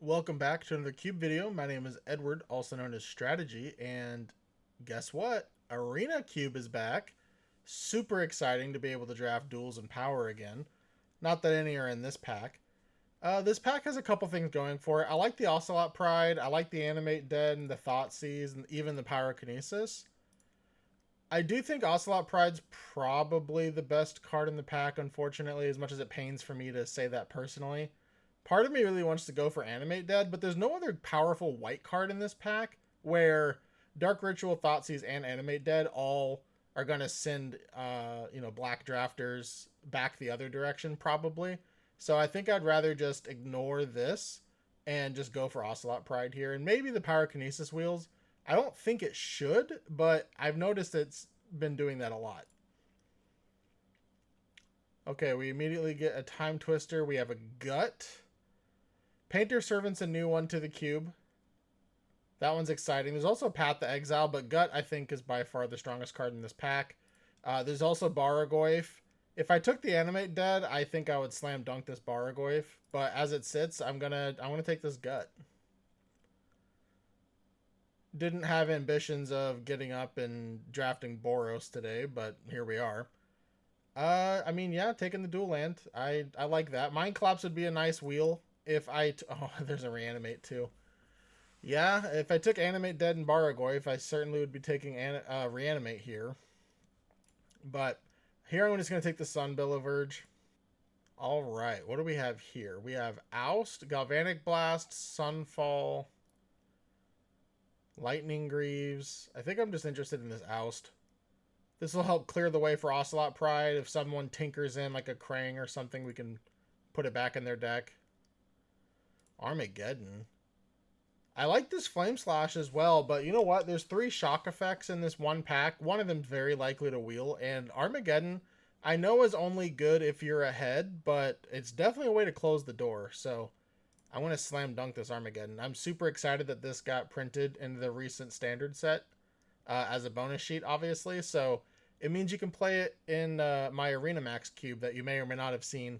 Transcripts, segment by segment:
Welcome back to another Cube video. My name is Edward, also known as Strategy, and guess what? Arena Cube is back. Super exciting to be able to draft duels and power again. Not that any are in this pack. This pack has a couple things going for it. I like the Ocelot Pride, I like the Animate Dead and the Thoughtseize, and even the Pyrokinesis. I do think Ocelot Pride's probably the best card in the pack, unfortunately, as much as it pains for me to say that personally. Part of me really wants to go for Animate Dead, but there's no other powerful white card in this pack where Dark Ritual, Thoughtseize, and Animate Dead all are going to send, black drafters back the other direction, probably. So I think I'd rather just ignore this and just go for Ocelot Pride here. And maybe the Pyrokinesis Wheels. I don't think it should, but I've noticed it's been doing that a lot. Okay, we immediately get a Time Twister. We have a Gut. Painter Servant's a new one to the cube. That one's exciting. There's also Path to Exile, but Gut, I think, is by far the strongest card in this pack. There's also Baragoyf. If I took the Animate Dead, I think I would slam dunk this Baragoyf. But as it sits, I'm gonna take this Gut. Didn't have ambitions of getting up and drafting Boros today, but here we are. Yeah, taking the dual land. I like that. Mind Collapse would be a nice wheel if oh, there's a Reanimate too. Yeah, if I took Animate Dead and Baragoyf, I certainly would be taking Reanimate here. But here I'm just going to take the Sun Billiverge. All right, what do we have here? We have Oust, Galvanic Blast, Sunfall, Lightning Greaves. I think I'm just interested in this Oust. This will help clear the way for Ocelot Pride. If someone tinkers in like a Krang or something, we can put it back in their deck. Armageddon. I like this Flame Slash as well, but you know what? There's 3 shock effects in this one pack. One of them very likely to wheel, and Armageddon I know is only good if you're ahead, but it's definitely a way to close the door. So I want to slam dunk this Armageddon. I'm super excited that this got printed in the recent standard set as a bonus sheet, obviously. So it means you can play it in my Arena Max cube that you may or may not have seen.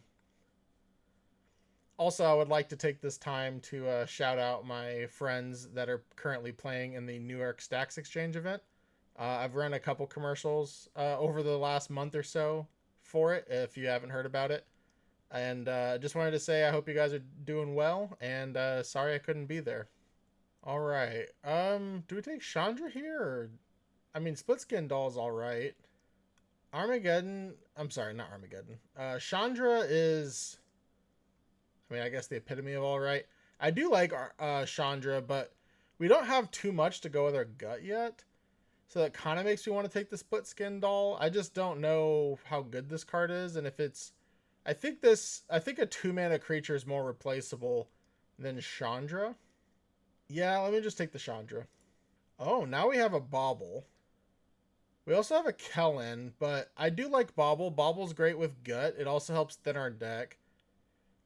Also, I would like to take this time to shout out my friends that are currently playing in the New York Stacks Exchange event. I've run a couple commercials over the last month or so for it, if you haven't heard about it. And just wanted to say I hope you guys are doing well, and sorry I couldn't be there. All right. Do we take Chandra here? Or... Split Skin Doll's all right. Armageddon. I'm sorry, not Armageddon. Chandra is... I guess the epitome of all right. I do like Chandra, but we don't have too much to go with our Gut yet. So that kind of makes me want to take the Split Skin Doll. I just don't know how good this card is. And if it's... I think a 2-mana creature is more replaceable than Chandra. Yeah, let me just take the Chandra. Oh, now we have a Bauble. We also have a Kellen, but I do like Bauble. Bauble's great with Gut. It also helps thin our deck.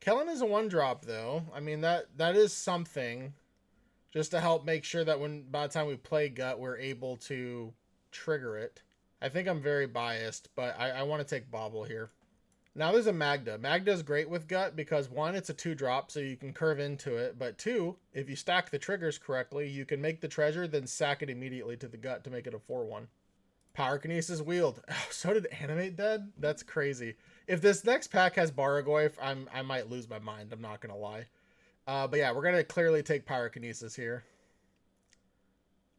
Kellen is a 1-drop, though. That is something. Just to help make sure that by the time we play Gut, we're able to trigger it. I think I'm very biased, but I want to take Bauble here. Now there's a Magda. Magda is great with Gut because 1, it's a 2-drop, so you can curve into it. But 2, if you stack the triggers correctly, you can make the treasure, then sack it immediately to the Gut to make it a 4-1. Pyrokinesis wheeled. Oh, so did Animate Dead? That's crazy. If this next pack has Baragoyf, I might lose my mind. I'm not going to lie. But yeah, we're going to clearly take Pyrokinesis here.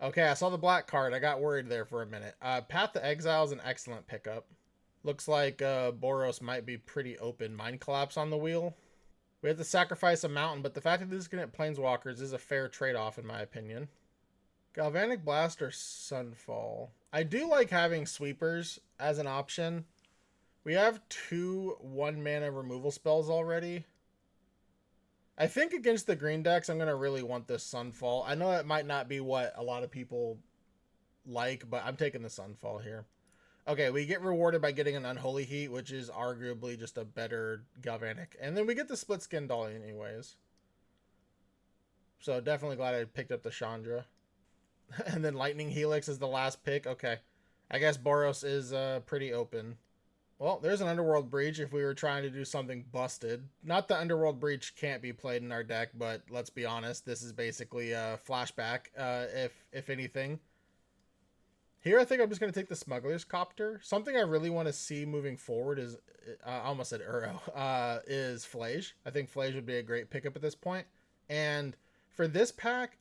Okay, I saw the black card. I got worried there for a minute. Path to Exile is an excellent pickup. Looks like Boros might be pretty open. Mind Collapse on the wheel. We have to sacrifice a mountain, but the fact that this is going to hit Planeswalkers is a fair trade-off in my opinion. Galvanic Blast or Sunfall. I do like having sweepers as an option. We have 2 1-mana removal spells already. I think against the green decks, I'm going to really want this Sunfall. I know it might not be what a lot of people like, but I'm taking the Sunfall here. Okay, we get rewarded by getting an Unholy Heat, which is arguably just a better Galvanic. And then we get the Split Skin Doll anyways. So definitely glad I picked up the Chandra. And then Lightning Helix is the last pick. Okay. I guess Boros is pretty open. Well, there's an Underworld Breach if we were trying to do something busted. Not that Underworld Breach can't be played in our deck, but let's be honest, this is basically a flashback, if anything. Here, I think I'm just going to take the Smuggler's Copter. Something I really want to see moving forward is, I almost said Uro, is Flage. I think Flage would be a great pickup at this point. And for this pack,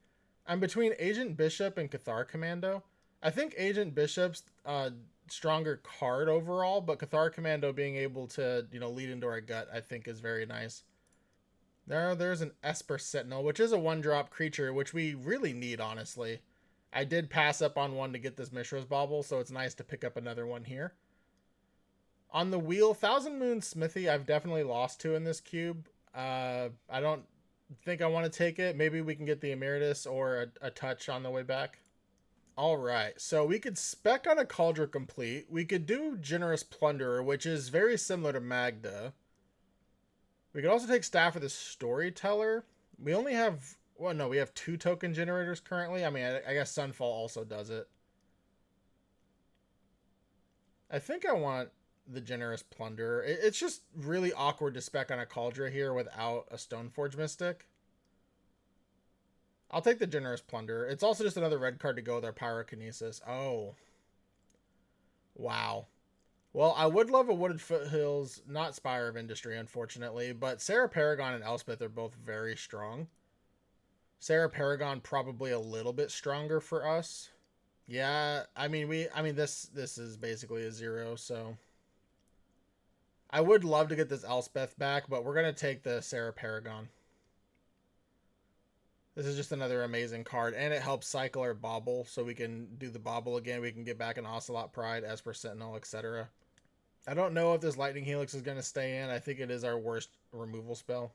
I'm between Agent Bishop and Cathar Commando. I think Agent Bishop's stronger card overall, but Cathar Commando being able to, lead into our gut, I think is very nice. There's an Esper Sentinel, which is a 1-drop creature, which we really need, honestly. I did pass up on one to get this Mishra's Bauble, so it's nice to pick up another one here. On the wheel, Thousand Moon Smithy, I've definitely lost to in this cube. I don't think I want to take it. Maybe we can get the Emeritus or a touch on the way back. All right, so we could spec on a Cauldron Complete. We could do Generous Plunderer, which is very similar to Magda. We could also take Staff of the Storyteller. We only have, well, no, we have 2 token generators currently. I mean, I guess Sunfall also does it. I think I want the Generous Plunderer. It's just really awkward to spec on a Cauldron here without a Stoneforge Mystic. I'll take the Generous Plunderer. It's also just another red card to go with our Pyrokinesis. Oh. Wow. Well, I would love a Wooded Foothills, not Spire of Industry, unfortunately, but Sarah Paragon and Elspeth are both very strong. Sarah Paragon probably a little bit stronger for us. Yeah, I mean this is basically a 0, so I would love to get this Elspeth back, but we're going to take the Sarah Paragon. This is just another amazing card, and it helps cycle our Bauble, so we can do the Bauble again. We can get back an Ocelot Pride, Esper Sentinel, etc. I don't know if this Lightning Helix is going to stay in. I think it is our worst removal spell.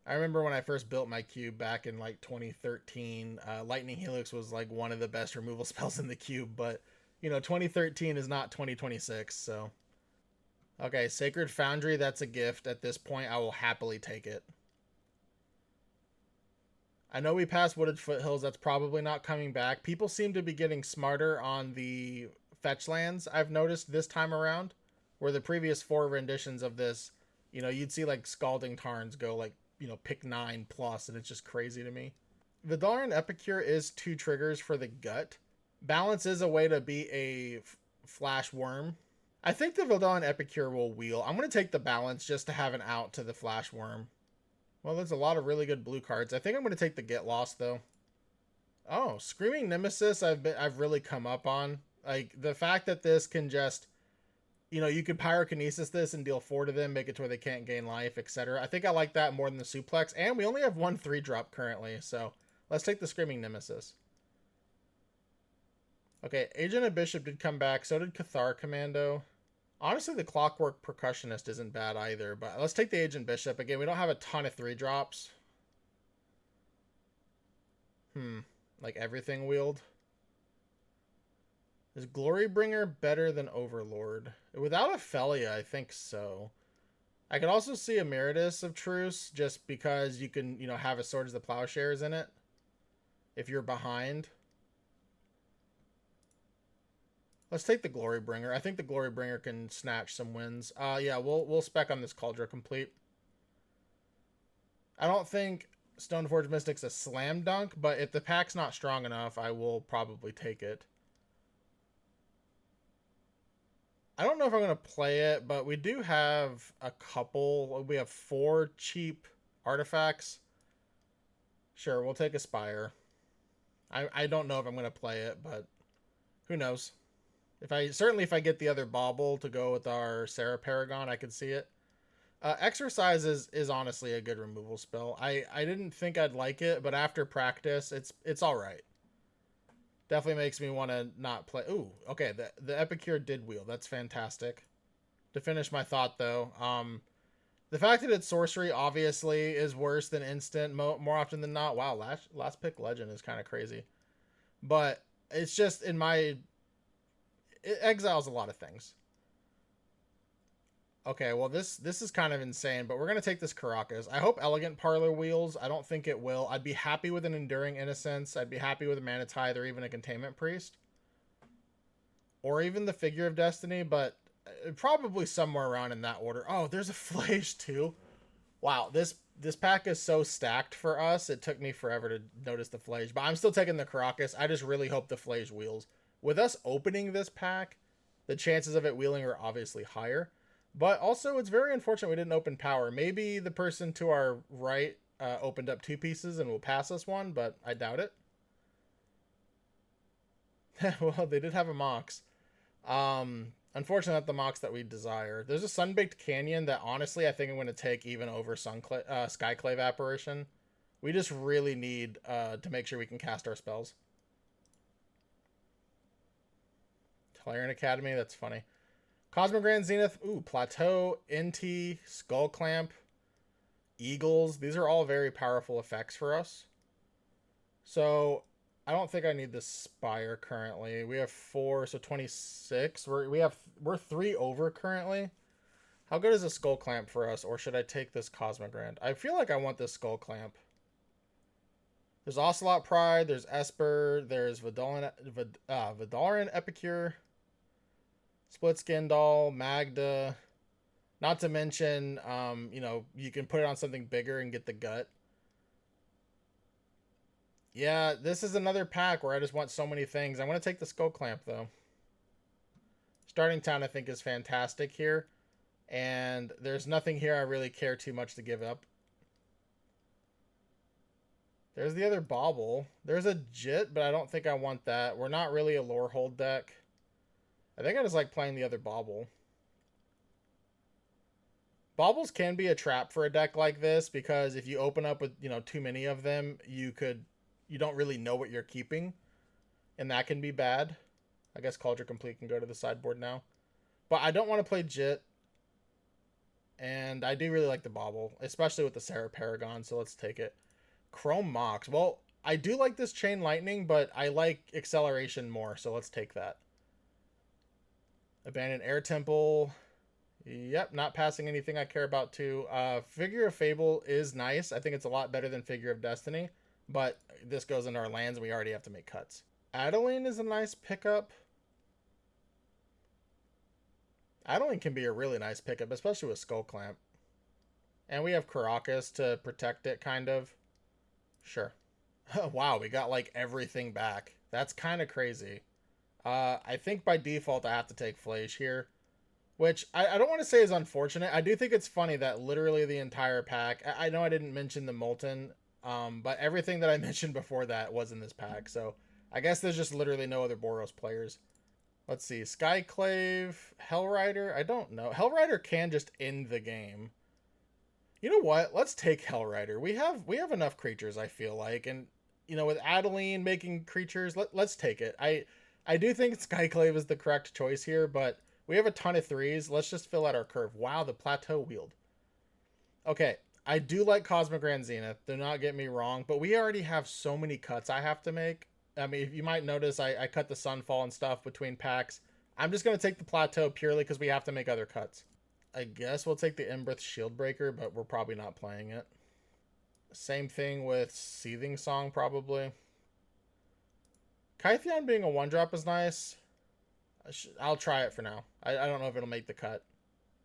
I remember when I first built my cube back in like 2013, Lightning Helix was like one of the best removal spells in the cube, but 2013 is not 2026, so. Okay, Sacred Foundry, that's a gift. At this point, I will happily take it. I know we passed Wooded Foothills. That's probably not coming back. People seem to be getting smarter on the fetch lands, I've noticed this time around, where the previous 4 renditions of this, you'd see like Scalding Tarns go like, pick 9 plus, and it's just crazy to me. Vidalian Epicure is 2 triggers for the gut. Balance is a way to be a flash worm. I think the Vidalian Epicure will wheel. I'm going to take the balance just to have an out to the flash worm. Well, there's a lot of really good blue cards. I think I'm going to take the Get Lost, though. Oh, Screaming Nemesis I've really come up on. Like, the fact that this can just, you could Pyrokinesis this and deal 4 to them, make it to where they can't gain life, etc. I think I like that more than the Suplex, and we only have 1 3-drop currently, so let's take the Screaming Nemesis. Okay, Agent of Bishop did come back, so did Cathar Commando. Honestly, the Clockwork Percussionist isn't bad either, but let's take the Agent Bishop. Again, we don't have a ton of 3-drops. Like everything wheeled. Is Glorybringer better than Overlord? Without Ophelia, I think so. I could also see Emeritus of Truce, just because you can, have a Swords of the Plowshares in it. If you're behind. Let's take the Glorybringer. I think the Glorybringer can snatch some wins. Yeah, we'll spec on this Cauldron Complete. I don't think Stoneforge Mystic's a slam dunk, but if the pack's not strong enough, I will probably take it. I don't know if I'm going to play it, but we do have a couple. We have 4 cheap artifacts. Sure, we'll take Aspire. I don't know if I'm going to play it, but who knows. If I get the other Bauble to go with our Sarah Paragon, I could see it. Exercise is honestly a good removal spell. I didn't think I'd like it, but after practice, it's all right. Definitely makes me want to not play. Ooh, okay, the Epicure did wheel. That's fantastic. To finish my thought, though, the fact that it's sorcery obviously is worse than instant more often than not. Wow, last pick legend is kind of crazy. But it's just it exiles a lot of things. Okay, well, this is kind of insane, but we're going to take this Caracas. I hope Elegant Parlor wheels. I don't think it will. I'd be happy with an Enduring Innocence. I'd be happy with a Manatithe or even a Containment Priest. Or even the Figure of Destiny, but Probably somewhere around in that order. Oh, there's a Flash too. Wow, this pack is so stacked for us. It took me forever to notice the Flash, but I'm still taking the Caracas. I just really hope the Flash wheels. With us opening this pack, the chances of it wheeling are obviously higher. But also, it's very unfortunate we didn't open power. Maybe the person to our right opened up 2 pieces and will pass us one, but I doubt it. Well, they did have a Mox. Unfortunately, not the Mox that we desire. There's a Sunbaked Canyon that honestly I think I'm going to take even over Skyclave Apparition. We just really need to make sure we can cast our spells. Tyrant Academy, that's funny. Cosmic Grand Zenith, ooh, Plateau, NT, Skull Clamp, Eagles. These are all very powerful effects for us. So I don't think I need this Spire currently. We have 4, so 26. We're 3 over currently. How good is a Skull Clamp for us, or should I take this Cosmic Grand? I feel like I want this Skull Clamp. There's Ocelot Pride, there's Esper, there's Vidalaran Epicure, Split Skin Doll, Magda. Not to mention, you know, you can put it on something bigger and get the gut. Yeah, this is another pack where I just want so many things. I'm going to take the Skull Clamp, though. Starting Town, I think, is fantastic here. And there's nothing here I really care too much to give up. There's the other Bauble. There's a Jit, but I don't think I want that. We're not really a lore hold deck. I think I just like playing the other Bauble. Baubles can be a trap for a deck like this because if you open up with, you know, too many of them, you don't really know what you're keeping. And that can be bad. I guess Cauldron Complete can go to the sideboard now. But I don't want to play Jit. And I do really like the Bauble, especially with the Sarah Paragon, so let's take it. Chrome Mox. Well, I do like this Chain Lightning, but I like Acceleration more, so let's take that. Abandoned Air Temple. Yep, not passing anything I care about too. Figure of Fable is nice. I think it's a lot better than Figure of Destiny, but this goes into our lands and we already have to make cuts. Adeline is a nice pickup. Adeline can be a really nice pickup, especially with Skull Clamp. And we have Caracas to protect it, kind of. Sure. Wow, we got like everything back. That's kind of crazy. I think by default I have to take Flash here. Which I don't want to say is unfortunate. I do think it's funny that literally the entire pack... I know I didn't mention the Molten, but everything that I mentioned before that was in this pack. So I guess there's just literally no other Boros players. Let's see. Skyclave, Hellrider. I don't know. Hellrider can just end the game. You know what? Let's take Hellrider. We have enough creatures, I feel like. And, you know, with Adeline making creatures, let's take it. I do think Skyclave is the correct choice here, but we have a ton of 3s. Let's just fill out our curve. Wow, the Plateau Wield. Okay, I do like Cosmic Grand Zenith. Do not get me wrong, but we already have so many cuts I have to make. I mean, you might notice I cut the Sunfall and stuff between packs. I'm just going to take the Plateau purely because we have to make other cuts. I guess we'll take the Emberth Shieldbreaker, but we're probably not playing it. Same thing with Seething Song, probably. Kytheon being a 1-drop is nice. I'll try it for now. I don't know if it'll make the cut.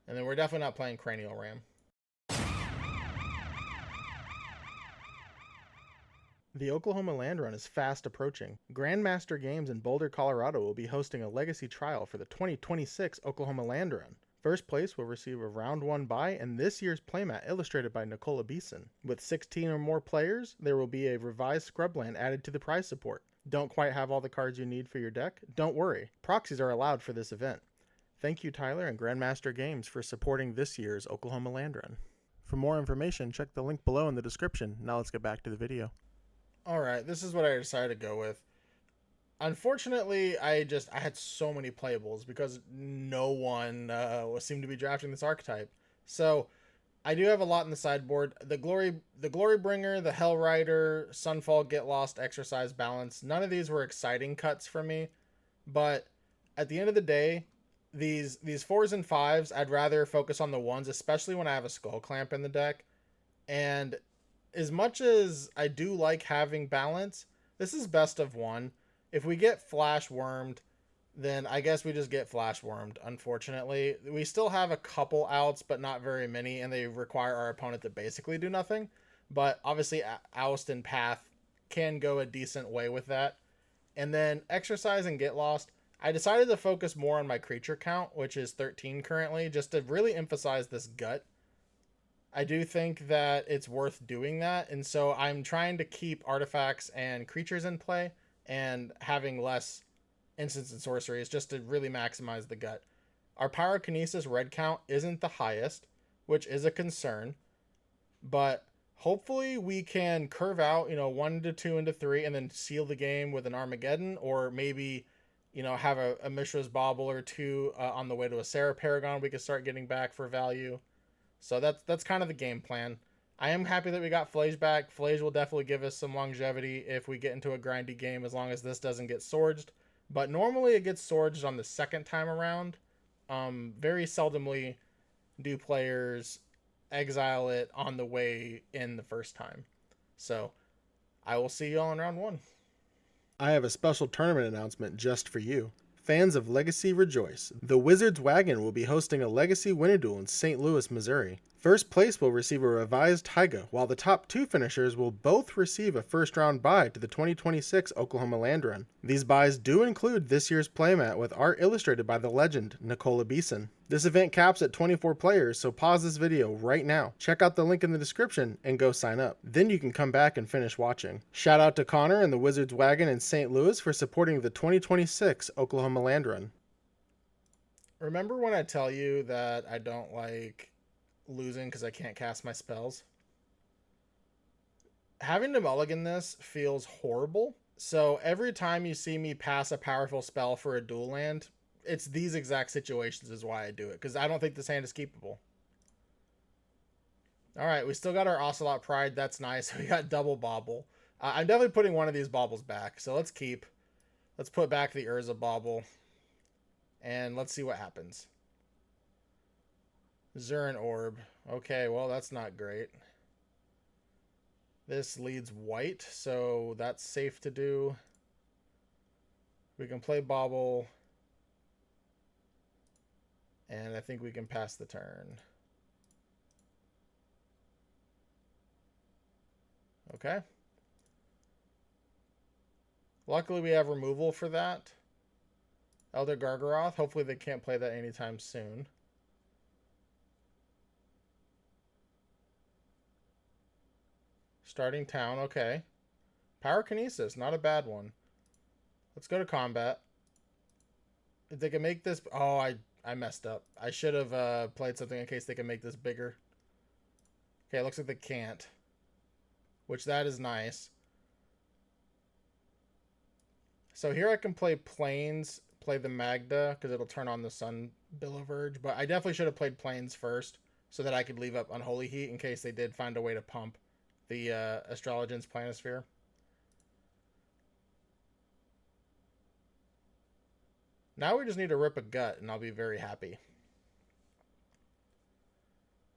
And then we're definitely not playing Cranial Ram. The Oklahoma Land Run is fast approaching. Grandmaster Games in Boulder, Colorado will be hosting a legacy trial for the 2026 Oklahoma Land Run. First place will receive a round 1 bye and this year's playmat illustrated by Nicola Beeson. With 16 or more players, there will be a revised Scrubland added to the prize support. Don't quite have all the cards you need for your deck? Don't worry, proxies are allowed for this event. Thank you, Tyler and Grandmaster Games, for supporting this year's Oklahoma Land Run. For more information, check the link below in the description. Now let's get back to the video. Alright, this is what I decided to go with. Unfortunately, I had so many playables because no one seemed to be drafting this archetype. So I do have a lot in the sideboard. The Glorybringer, the Hellrider, Sunfall, Get Lost, Exercise, Balance. None of these were exciting cuts for me. But at the end of the day, these 4s and 5s, I'd rather focus on the 1s, especially when I have a Skull Clamp in the deck. And as much as I do like having balance, this is best of 1. If we get flash wormed, then I guess we just get flash wormed, unfortunately. We still have a couple outs, but not very many, and they require our opponent to basically do nothing. But obviously, Oust and Path can go a decent way with that. And then Exercise and Get Lost, I decided to focus more on my creature count, which is 13 currently, just to really emphasize this gut. I do think that it's worth doing that, and so I'm trying to keep artifacts and creatures in play and having less instants and sorceries just to really maximize the gut. Our pyrokinesis red count isn't the highest, which is a concern, but hopefully we can curve out, 1 to 2 into 3 and then seal the game with an Armageddon, or maybe, have a Mishra's Bauble or two on the way to a Sarah Paragon we could start getting back for value. So that's kind of the game plan. I am happy that we got Flage back. Flage will definitely give us some longevity if we get into a grindy game, as long as this doesn't get Sorged. But normally it gets Sorged on the second time around. Very seldomly do players exile it on the way in the first time. So I will see you all in round 1. I have a special tournament announcement just for you. Fans of Legacy rejoice. The Wizards Wagon will be hosting a Legacy Winter Duel in St. Louis, Missouri. First place will receive a revised Taiga, while the top 2 finishers will both receive a first-round bye to the 2026 Oklahoma Land Run. These buys do include this year's playmat with art illustrated by the legend Nicola Beeson. This event caps at 24 players, so pause this video right now. Check out the link in the description and go sign up. Then you can come back and finish watching. Shout out to Connor and the Wizards Wagon in St. Louis for supporting the 2026 Oklahoma Land Run. Remember when I tell you that I don't like losing because I can't cast my spells? Having to mulligan this feels horrible. So every time you see me pass a powerful spell for a dual land, it's these exact situations is why I do it, because I don't think this hand is keepable. All right, we still got our Ocelot Pride. That's nice. We got double Bauble. I'm definitely putting one of these baubles back, so let's keep. Let's put back the Urza Bauble, and let's see what happens. Zurin Orb. Okay, well, that's not great. This leads white, so that's safe to do. We can play Bauble, and I think we can pass the turn. Okay. Luckily, we have removal for that. Elder Gargaroth. Hopefully they can't play that anytime soon. Starting town. Okay. Pyrokinesis. Not a bad one. Let's go to combat. If they can make this... Oh, I messed up. I should have played something in case they can make this bigger. Okay, looks like they can't. Which, that is nice. So here I can play Plains, play the Magda, because it'll turn on the Sun Billoverge. But I definitely should have played Plains first, so that I could leave up Unholy Heat in case they did find a way to pump the Astrologian's Planisphere. Now we just need to rip a gut, and I'll be very happy.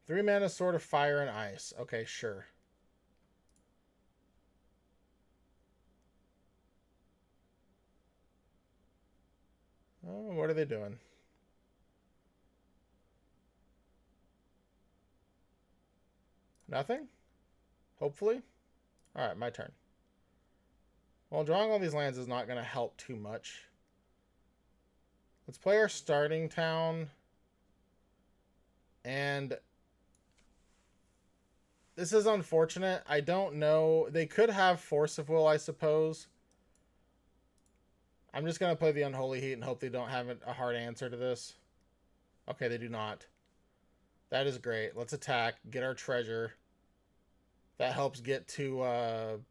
3 mana, Sword of Fire and Ice. Okay, sure. Oh, what are they doing? Nothing? Hopefully? Alright, my turn. Well, drawing all these lands is not going to help too much. Let's play our starting town. And this is unfortunate. I don't know. They could have Force of Will, I suppose. I'm just going to play the Unholy Heat and hope they don't have a hard answer to this. Okay, they do not. That is great. Let's attack. Get our treasure. That helps get to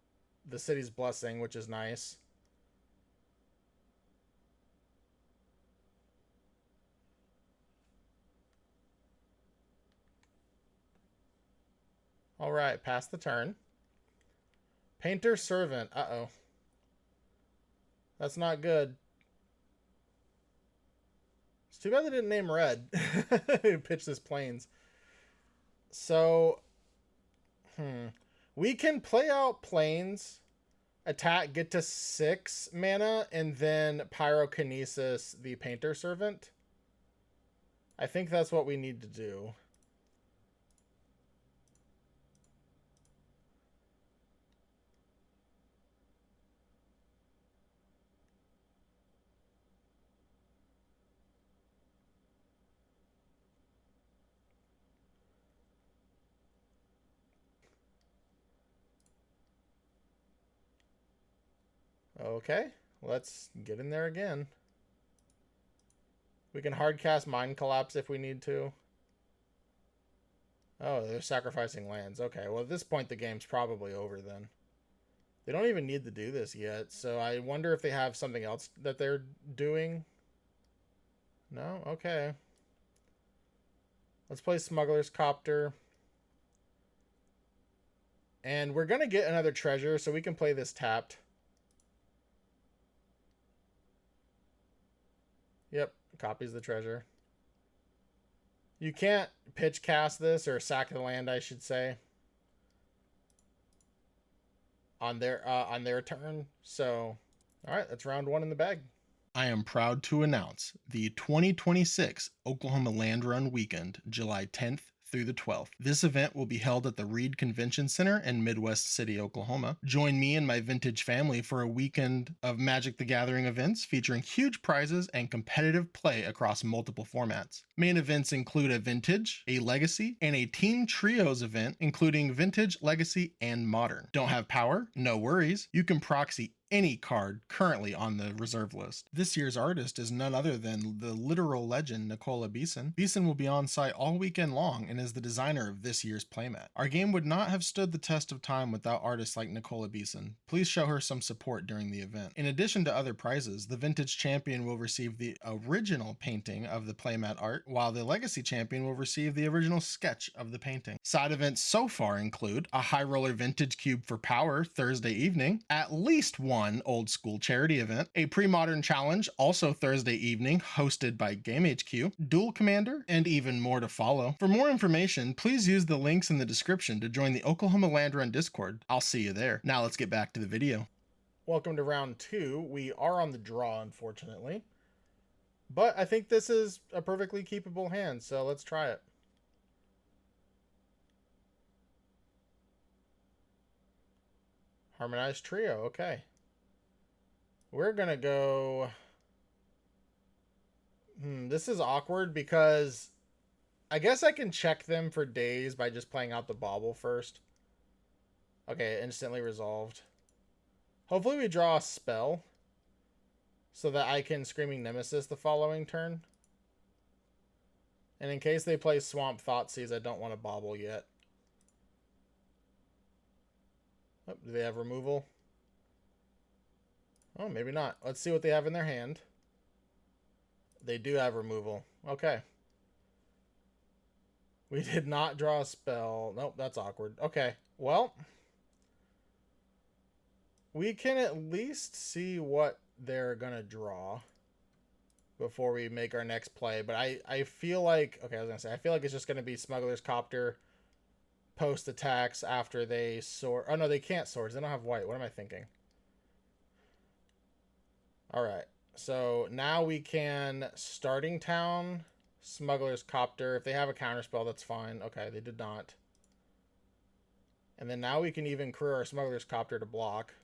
the City's Blessing, which is nice. All right, pass the turn. Painter Servant. Uh-oh. That's not good. It's too bad they didn't name Red. Pitch this Plains. So, we can play out Plains attack, get to 6 mana, and then Pyrokinesis the Painter Servant. I think that's what we need to do. Okay, let's get in there again. We can hardcast Mind Collapse if we need to. Oh, they're sacrificing lands. Okay, well, at this point, the game's probably over then. They don't even need to do this yet, so I wonder if they have something else that they're doing. No? Okay. Let's play Smuggler's Copter. And we're going to get another treasure, so we can play this tapped. Yep, copies the treasure. You can't pitch cast this, or sack the land, I should say, on their turn. So, all right, that's round 1 in the bag. I am proud to announce the 2026 Oklahoma Land Run Weekend, July 10th through the 12th. This event will be held at the Reed Convention Center in Midwest City, Oklahoma. Join me and my vintage family for a weekend of Magic the Gathering events featuring huge prizes and competitive play across multiple formats. Main events include a Vintage, a Legacy, and a Team Trios event including Vintage, Legacy, and Modern. Don't have power? No worries. You can proxy any card currently on the reserve list. This year's artist is none other than the literal legend Nicola Beeson. Beeson will be on site all weekend long and is the designer of this year's playmat. Our game would not have stood the test of time without artists like Nicola Beeson. Please show her some support during the event. In addition to other prizes, the Vintage Champion will receive the original painting of the playmat art, while the Legacy Champion will receive the original sketch of the painting. Side events so far include a High Roller Vintage Cube for Power Thursday evening, at least one old school charity event, a pre-modern challenge also Thursday evening hosted by Game HQ, Duel Commander, and even more to follow. For more information, please use the links in the description to join the Oklahoma Land Run Discord. I'll see you there. Now let's get back to the video. Welcome to round 2. We are on the draw, unfortunately. But I think this is a perfectly keepable hand, so let's try it. Harmonized Trio, okay. We're going to go... this is awkward because I guess I can check them for days by just playing out the bauble first. Okay, instantly resolved. Hopefully we draw a spell so that I can Screaming Nemesis the following turn. And in case they play Swamp Thoughtseize, I don't want to bauble yet. Oh, do they have removal? Oh, maybe not. Let's see what they have in their hand. They do have removal. Okay. We did not draw a spell. Nope, that's awkward. Okay, well, we can at least see what they're going to draw before we make our next play. But I feel like... Okay, I was going to say, I feel like it's just going to be Smuggler's Copter post attacks after they sword. Oh, no, they can't swords. They don't have white. What am I thinking? All right. So now we can Starting Town, Smuggler's Copter. If they have a counterspell, that's fine. Okay, they did not. And then now we can even crew our Smuggler's Copter to block.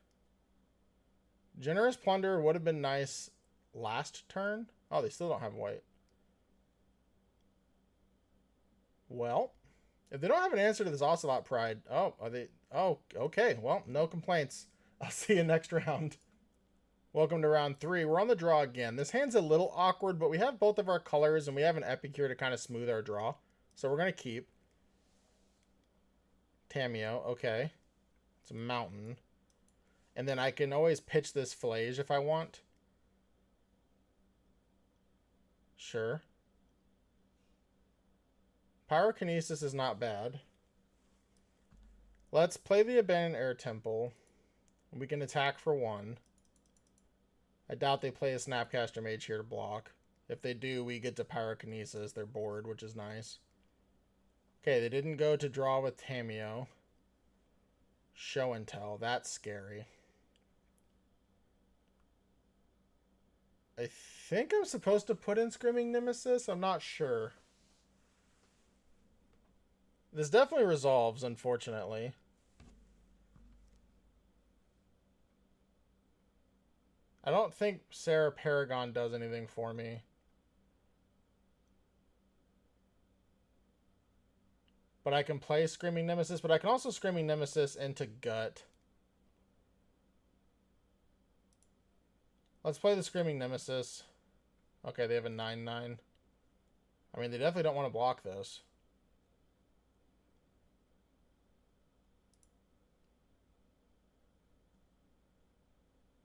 Generous Plunder would have been nice last turn. Oh, they still don't have white. Well, if they don't have an answer to this Ocelot Pride... Oh, are they... Oh, okay. Well, no complaints. I'll see you next round. Welcome to round 3. We're on the draw again. This hand's a little awkward, but we have both of our colors, and we have an Epicure to kind of smooth our draw. So we're going to keep. Tamiyo, okay. It's a mountain. And then I can always pitch this Flage if I want. Sure. Pyrokinesis is not bad. Let's play the Abandoned Air Temple. We can attack for 1. I doubt they play a Snapcaster Mage here to block. If they do, we get to Pyrokinesis. They're bored, which is nice. Okay, they didn't go to draw with Tamiyo. Show and Tell. That's scary. I think I'm supposed to put in Screaming Nemesis. I'm not sure. This definitely resolves, unfortunately. I don't think Sarah Paragon does anything for me. But I can play Screaming Nemesis, but I can also Screaming Nemesis into Gut. Let's play the Screaming Nemesis. Okay, they have a 9/9. I mean, they definitely don't want to block this.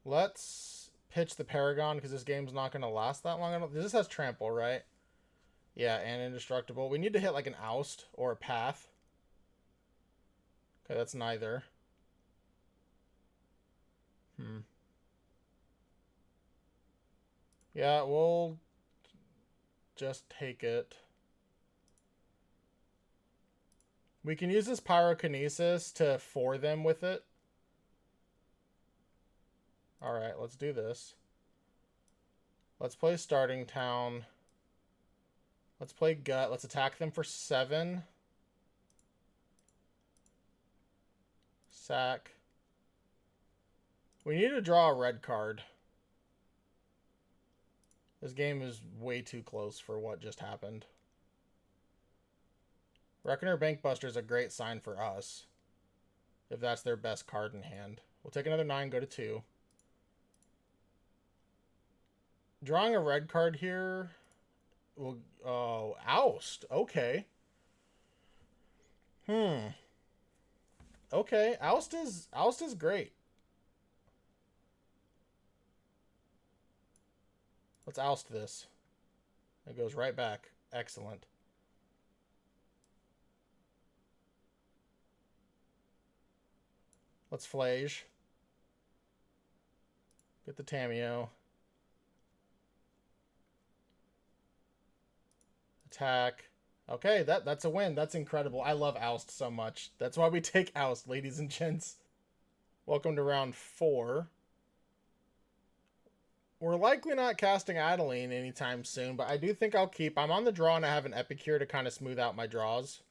Let's pitch the Paragon because this game's not going to last that long. This has Trample, right? Yeah, and Indestructible. We need to hit like an Oust or a Path. Okay, that's neither. Yeah, we'll just take it. We can use this Pyrokinesis to for them with it. Alright, let's do this. Let's play Starting Town. Let's play Gut. Let's attack them for 7. Sack. We need to draw a red card. This game is way too close for what just happened. Reckoner Bankbuster is a great sign for us. If that's their best card in hand. We'll take another 9, go to 2. Drawing a red card here will... Oh, Oust. Okay. Okay, Oust is great. Let's oust this. It goes right back. Excellent. Let's Flage. Get the Tameo. Attack. Okay, that's a win. That's incredible. I love Oust so much. That's why we take Oust, ladies and gents. Welcome to round 4. We're likely not casting Adeline anytime soon, but I do think I'll keep... I'm on the draw and I have an Epicure to kind of smooth out my draws.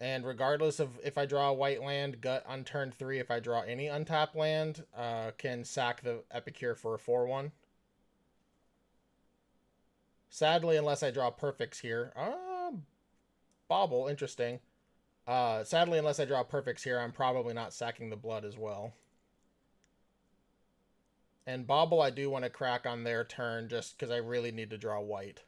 And regardless of if I draw a white land, Gut on turn 3, if I draw any untapped land, can sack the Epicure for a 4/1. Sadly, unless I draw perfects here. Bobble, interesting. Sadly, unless I draw perfects here, I'm probably not sacking the blood as well. And Bobble, I do want to crack on their turn just because I really need to draw white.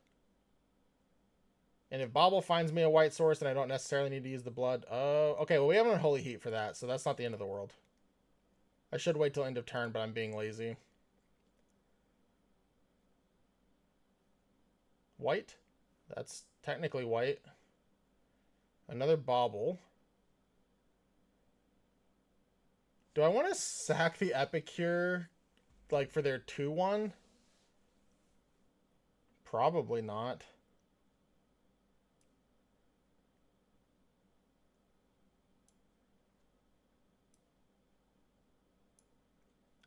And if Bobble finds me a white source, then I don't necessarily need to use the blood. Okay, well, we have an Unholy Heat for that, so that's not the end of the world. I should wait till end of turn, but I'm being lazy. White? That's technically white. Another Bobble. Do I want to sack the Epicure, like, for their 2/1? Probably not.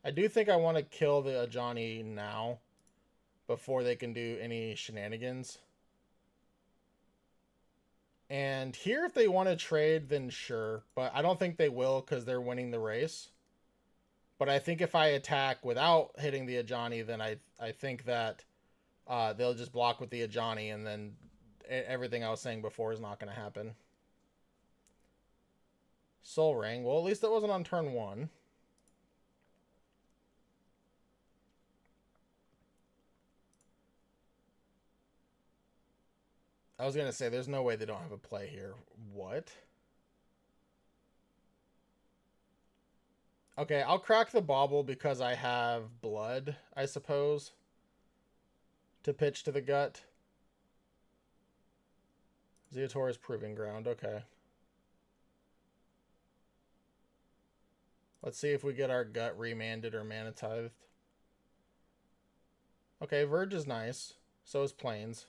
I do think I want to kill the Ajani now before they can do any shenanigans. And here, if they want to trade, then sure. But I don't think they will because they're winning the race. But I think if I attack without hitting the Ajani, then I think that they'll just block with the Ajani, and then everything I was saying before is not going to happen. Soul Ring. Well, at least it wasn't on turn 1. I was going to say, there's no way they don't have a play here. What? Okay, I'll crack the Bobble because I have blood, I suppose, to pitch to the Gut. Zeotor's Proving Ground, okay. Let's see if we get our Gut remanded or manatithed. Okay, Verge is nice. So is Plains.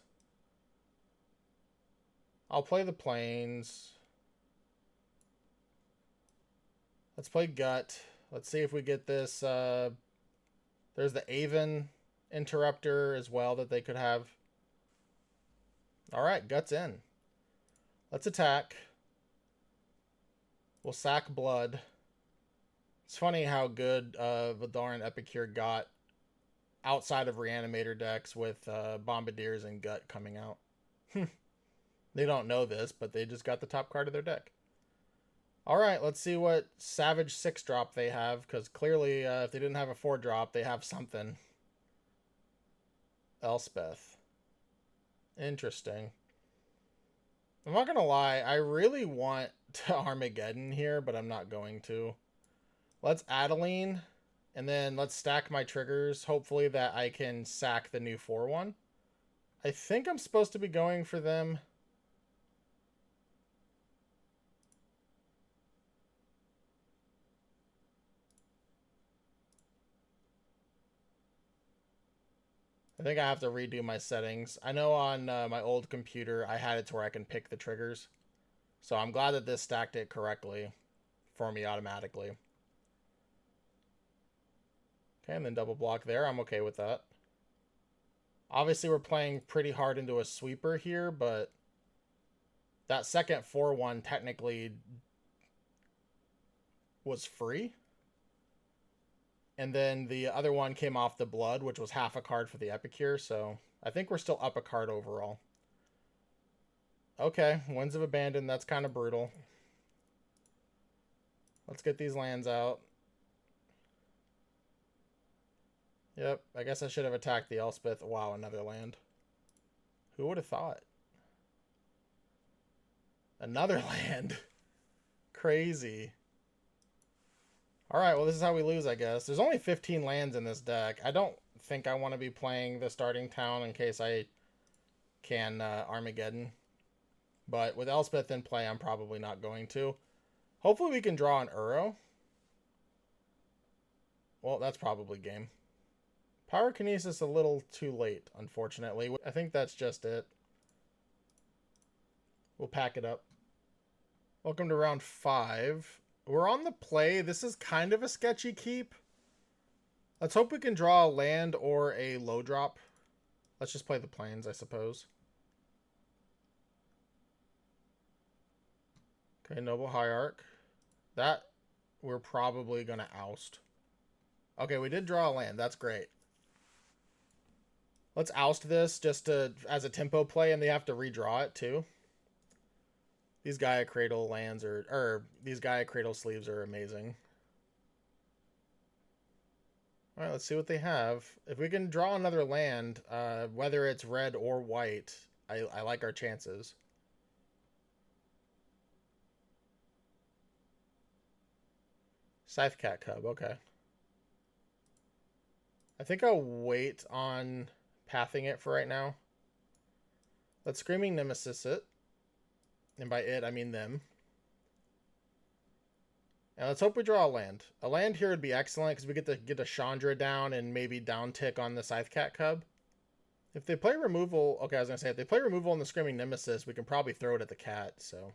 I'll play the Plains. Let's play Gut. Let's see if we get this There's the Avon Interrupter as well that they could have. All right, guts in. Let's attack. We'll sack blood. It's funny how good Vidar Epicure got outside of Reanimator decks with Bombardiers and Gut coming out. They don't know this, but they just got the top card of their deck. All right, let's see what Savage 6-drop they have, because clearly if they didn't have a 4-drop, they have something. Elspeth. Interesting. I'm not going to lie, I really want to Armageddon here, but I'm not going to. Let's Adeline, and then let's stack my triggers. Hopefully that I can sack the new 4-1. I think I'm supposed to be going for them. I think I have to redo my settings. I know on my old computer I had it to where I can pick the triggers. So I'm glad that this stacked it correctly for me automatically. Okay, and then double block there. I'm okay with that. Obviously, we're playing pretty hard into a sweeper here, but that second 4-1 technically was free. And then the other one came off the blood, which was half a card for the Epicure, so I think we're still up a card overall. Okay, Winds of Abandon, that's kind of brutal. Let's get these lands out. Yep, I guess I should have attacked the Elspeth. Wow, another land. Who would have thought? Another land. Crazy. Alright, well this is how we lose, I guess. There's only 15 lands in this deck. I don't think I want to be playing the starting town in case I can Armageddon. But with Elspeth in play, I'm probably not going to. Hopefully we can draw an Uro. Well, that's probably game. Pyrokinesis a little too late, unfortunately. I think that's just it. We'll pack it up. Welcome to round 5. We're on the play. This is kind of a sketchy keep. Let's hope we can draw a land or a low drop. Let's just play the plains, I suppose. Okay, Noble Hierarch. That we're probably going to oust. Okay, we did draw a land. That's great. Let's oust this just as a tempo play, and they have to redraw it too. These Gaia Cradle lands these Gaia Cradle sleeves are amazing. All right, let's see what they have. If we can draw another land, whether it's red or white, I like our chances. Scythecat Cub, okay. I think I'll wait on pathing it for right now. Let's Screaming Nemesis it. And by it, I mean them. And let's hope we draw a land. A land here would be excellent because we get to get a Chandra down and maybe down tick on the Scythecat Cub. If they play removal... Okay, I was going to say, if they play removal on the Screaming Nemesis, we can probably throw it at the cat, so...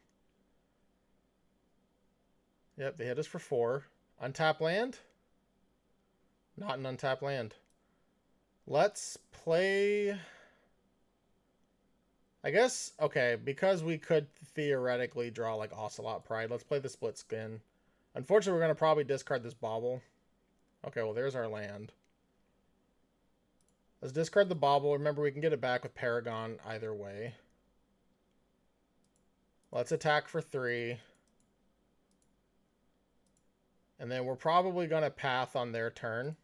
Yep, they hit us for 4. Untap land? Not an untap land. Let's play... I guess, okay, because we could theoretically draw like Ocelot Pride, let's play the Split Skin. Unfortunately, we're going to probably discard this Bauble. Okay, well, there's our land. Let's discard the Bauble. Remember, we can get it back with Paragon either way. Let's attack for 3. And then we're probably going to path on their turn.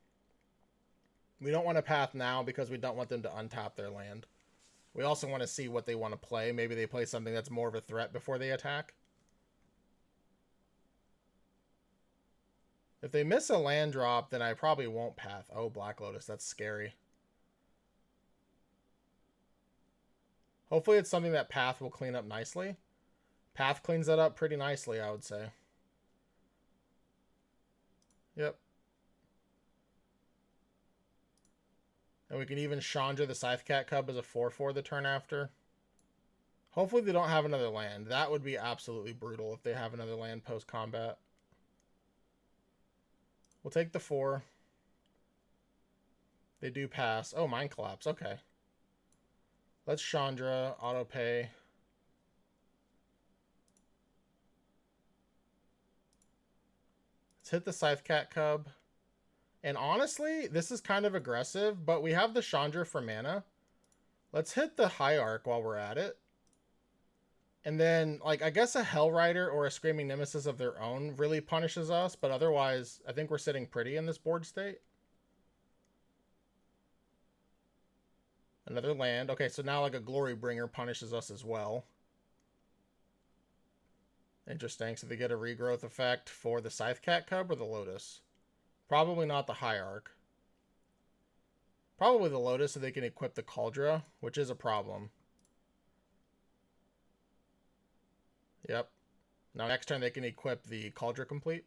We don't want to path now because we don't want them to untap their land. We also want to see what they want to play. Maybe they play something that's more of a threat before they attack. If they miss a land drop, then I probably won't path. Oh, Black Lotus. That's scary. Hopefully it's something that path will clean up nicely. Path cleans that up pretty nicely, I would say. Yep. And we can even Chandra the Scythecat Cub as a 4/4 the turn after. Hopefully they don't have another land. That would be absolutely brutal if they have another land post-combat. We'll take the 4. They do pass. Oh, Mind Collapse. Okay. Let's Chandra, auto pay. Let's hit the Scythe Cat Cub. And honestly, this is kind of aggressive, but we have the Chandra for mana. Let's hit the Hierarch while we're at it. And then, like, I guess a Hell Rider or a Screaming Nemesis of their own really punishes us, but otherwise, I think we're sitting pretty in this board state. Another land. Okay, so now, like, a Glory Bringer punishes us as well. Interesting. So they get a regrowth effect for the Scythe Cat Cub or the Lotus? Probably not the Hierarch. Probably the Lotus so they can equip the Cauldra, which is a problem. Yep. Now next turn they can equip the Cauldra Complete.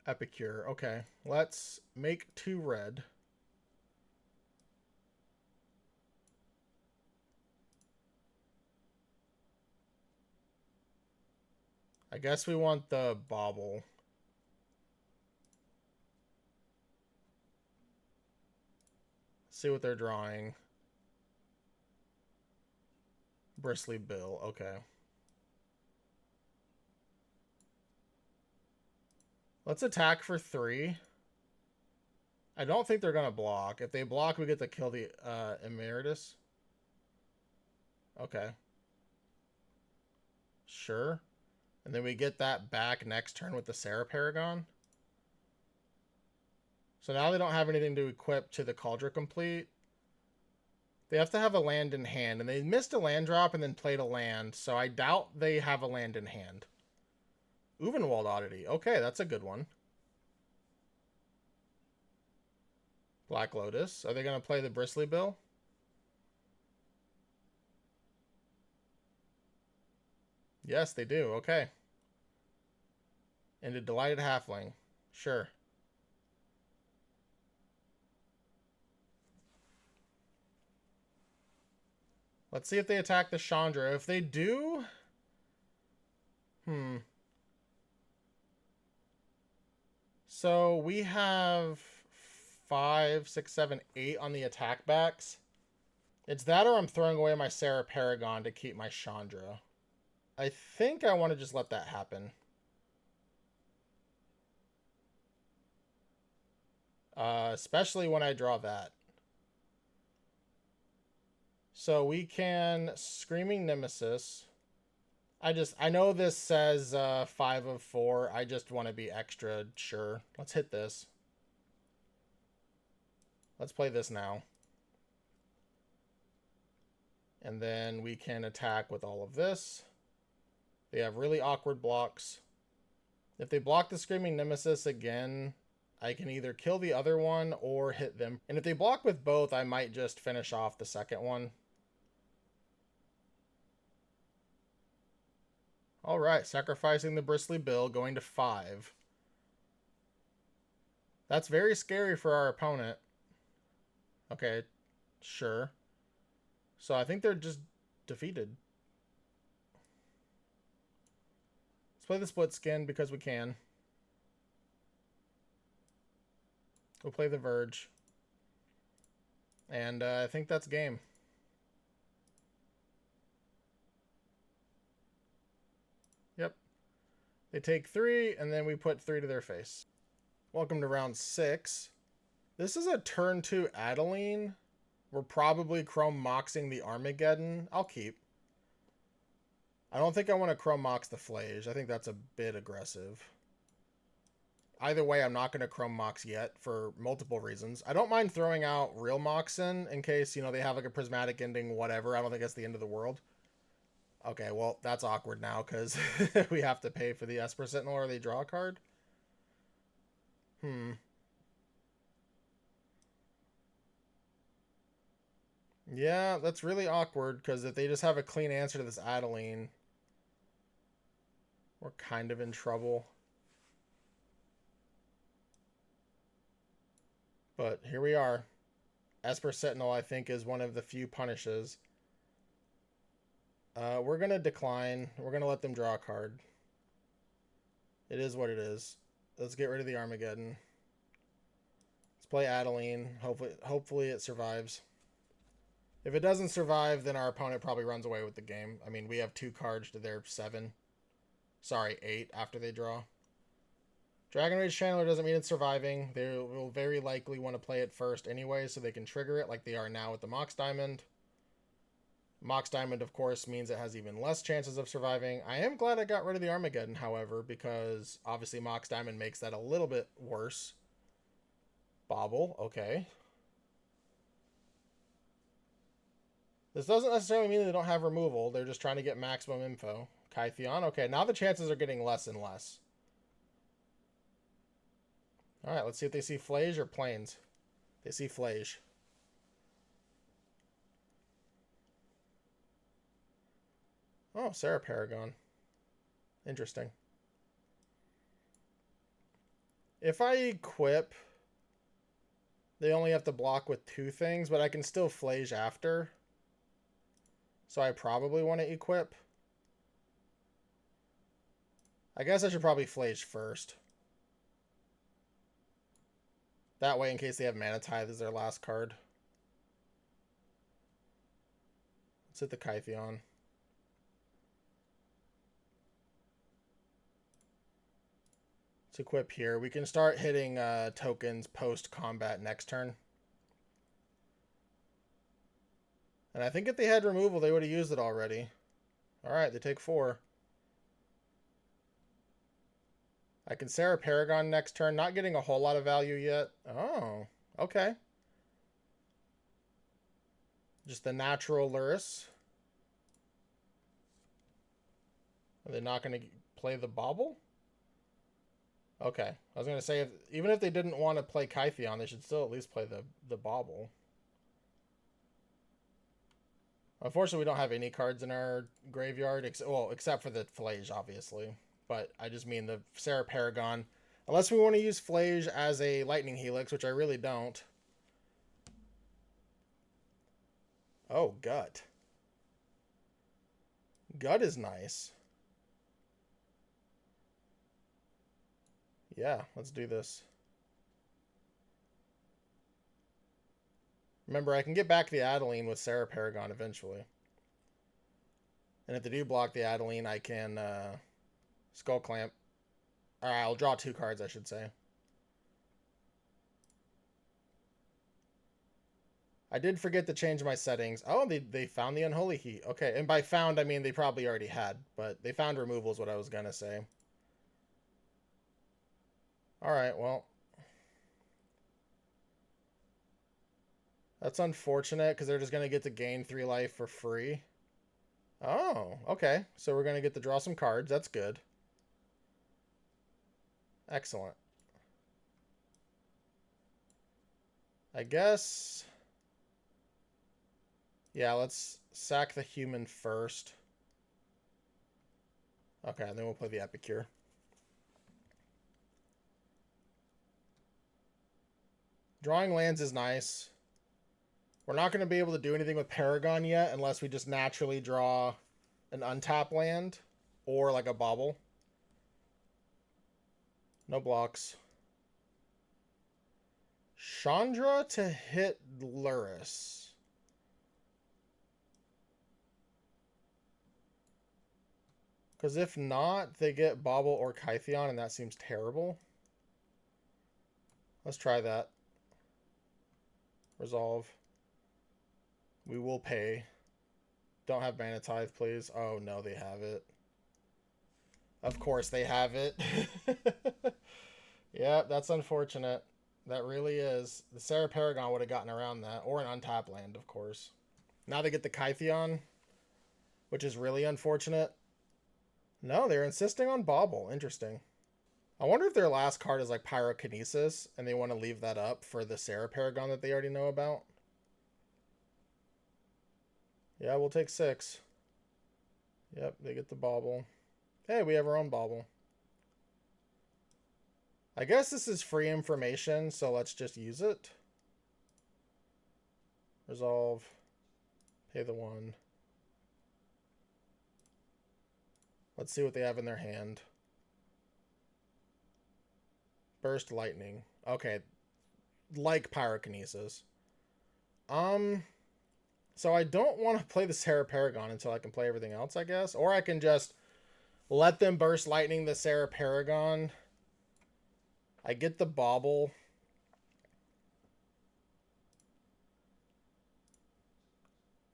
Epicure. Okay. Let's make 2 red. I guess we want the Bauble. See what they're drawing. Bristly Bill. Okay. Let's attack for 3. I don't think they're going to block. If they block, we get to kill the Emeritus. Okay. Sure. And then we get that back next turn with the Sarah Paragon. So now they don't have anything to equip to the Cauldra Complete. They have to have a land in hand. And they missed a land drop and then played a land. So I doubt they have a land in hand. Uvenwald Oddity. Okay, that's a good one. Black Lotus. Are they going to play the Bristly Bill? Yes, they do. Okay. And a Delighted Halfling. Sure. Let's see if they attack the Chandra. If they do... So we have 5, 6, 7, 8 on the attack backs. It's that or I'm throwing away my Sarah Paragon to keep my Chandra. I think I want to just let that happen. Especially when I draw that. So we can Screaming Nemesis. I know this says 5 of 4. I just want to be extra sure. Let's hit this. Let's play this now. And then we can attack with all of this. They have really awkward blocks. If they block the Screaming Nemesis again, I can either kill the other one or hit them. And if they block with both, I might just finish off the second one. All right, sacrificing the Bristly Bill, going to 5. That's very scary for our opponent. Okay, sure. So I think they're just defeated. Let's play the Split Skin because we can. We'll play the Verge. And I think that's game. Yep. They take 3, and then we put 3 to their face. Welcome to round 6. This is a turn 2 Adeline. We're probably Chrome Moxing the Armageddon. I'll keep. I don't think I want to Chrome Mox the Flage. I think that's a bit aggressive. Either way, I'm not going to Chrome Mox yet for multiple reasons. I don't mind throwing out real Moxen in case, you know, they have like a prismatic ending, whatever. I don't think that's the end of the world. Okay, well, that's awkward now because we have to pay for the Esper Sentinel or they draw a card. Yeah, that's really awkward because if they just have a clean answer to this Adeline, we're kind of in trouble. But here we are. Esper Sentinel, I think, is one of the few punishes. We're going to decline. We're going to let them draw a card. It is what it is. Let's get rid of the Armageddon. play Adeline. Hopefully it survives. If it doesn't survive, then our opponent probably runs away with the game. I mean, we have 2 cards to their 7. Sorry, 8 after they draw. Dragon Rage Channeler doesn't mean it's surviving. They will very likely want to play it first anyway, so they can trigger it like they are now with the Mox Diamond. Mox Diamond, of course, means it has even less chances of surviving. I am glad I got rid of the Armageddon, however, because obviously Mox Diamond makes that a little bit worse. Bobble, okay. This doesn't necessarily mean they don't have removal. They're just trying to get maximum info. Kytheon, okay. Now the chances are getting less and less. Alright, let's see if they see Flage or Plains. They see Flage. Oh, Sarah Paragon. Interesting. If I equip, they only have to block with 2 things, but I can still Flage after. So I probably want to equip. I guess I should probably Flage first. That way, in case they have Mana Tithe as their last card. Let's hit the Kytheon. Let's equip here. We can start hitting tokens post-combat next turn. And I think if they had removal, they would have used it already. Alright, they take 4. I can Sarah Paragon next turn. Not getting a whole lot of value yet. Oh, okay. Just the natural Luris. Are they not going to play the Bauble? Okay. I was going to say, even if they didn't want to play Kytheon, they should still at least play the Bauble. Unfortunately, we don't have any cards in our graveyard, except for the Flage, obviously. But I just mean the Sarah Paragon. Unless we want to use Flage as a Lightning Helix, which I really don't. Oh, Gut. Gut is nice. Yeah, let's do this. Remember, I can get back the Adeline with Sarah Paragon eventually. And if they do block the Adeline, I can Skull Clamp. Alright, I'll draw 2 cards, I should say. I did forget to change my settings. Oh, they found the Unholy Heat. Okay, and by found, I mean they probably already had. But they found removal is what I was going to say. Alright, well. That's unfortunate, because they're just going to get to gain 3 life for free. Oh, okay. So we're going to get to draw some cards. That's good. Excellent. I guess... Yeah, let's sack the human first. Okay, then we'll play the Epicure. Drawing lands is nice. We're not going to be able to do anything with Paragon yet unless we just naturally draw an untap land or like a Bauble. No blocks. Chandra to hit Luris. Because if not, they get Bauble or Kytheon, and that seems terrible. Let's try that. Resolve. We will pay. Don't have Mana Tithe, please. Oh, no, they have it. Of course they have it. Yeah, that's unfortunate. That really is. The Sarah Paragon would have gotten around that. Or an untap land, of course. Now they get the Kytheon, which is really unfortunate. No, they're insisting on Bauble. Interesting. I wonder if their last card is like Pyrokinesis, and they want to leave that up for the Sarah Paragon that they already know about. Yeah, we'll take 6. Yep, they get the Bauble. Hey, we have our own Bauble. I guess this is free information, so let's just use it. Resolve. Pay the 1. Let's see what they have in their hand. Burst Lightning. Okay. like Pyrokinesis. So I don't want to play the Sarah Paragon until I can play everything else, I guess. Or I can just let them burst lightning the Sarah Paragon. I get the bauble.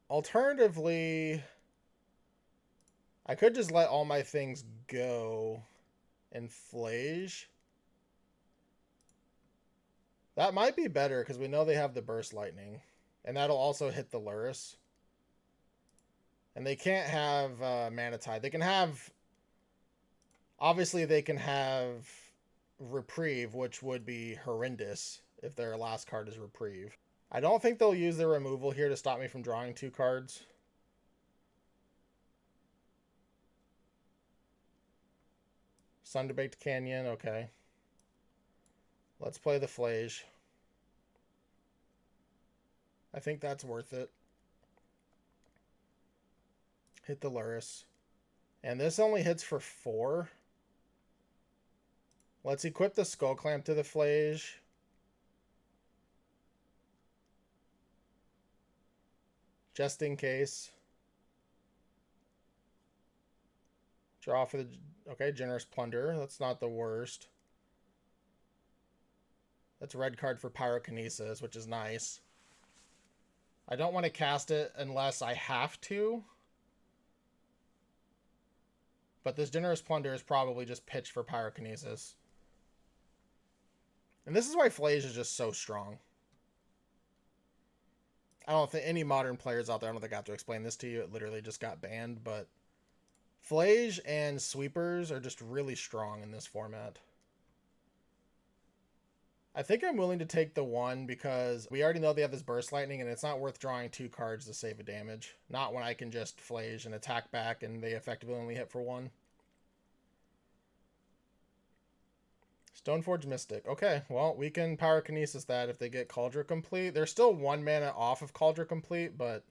Alternatively, I could just let all my things go and flage. That might be better because we know they have the burst lightning. And that'll also hit the Lurrus. And they can't have Mana Tide. They can have... Obviously, they can have Reprieve, which would be horrendous if their last card is Reprieve. I don't think they'll use their removal here to stop me from drawing 2 cards. Sunderbaked Canyon, okay. Let's play the Flage. I think that's worth it. Hit the Lurrus. And this only hits for 4. Let's equip the Skull Clamp to the Flage. Just in case. Draw for the... Okay, Generous Plunder. That's not the worst. That's a red card for Pyrokinesis, which is nice. I don't want to cast it unless I have to. But this Generous Plunder is probably just pitched for Pyrokinesis. And this is why Flage is just so strong. I don't think any modern players out there, I don't think I have to explain this to you. It literally just got banned, but Flage and Sweepers are just really strong in this format. I think I'm willing to take the 1 because we already know they have this Burst Lightning and it's not worth drawing 2 cards to save a damage. Not when I can just Flage and attack back and they effectively only hit for 1. Stoneforge Mystic. Okay, well, we can Pyrokinesis that if they get Cauldron Complete. They're still 1 mana off of Cauldron Complete, but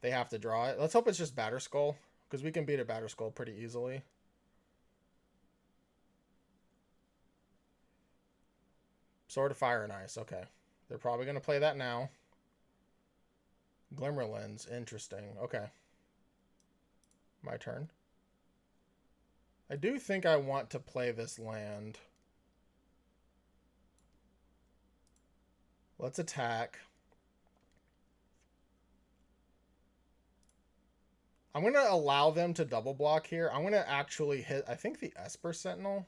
they have to draw it. Let's hope it's just Batterskull, because we can beat a Batterskull pretty easily. Sword of Fire and Ice. Okay. They're probably going to play that now. Glimmer Lens. Interesting. Okay. My turn. I do think I want to play this land. Let's attack. I'm going to allow them to double block here. I'm going to actually hit, I think, the Esper Sentinel.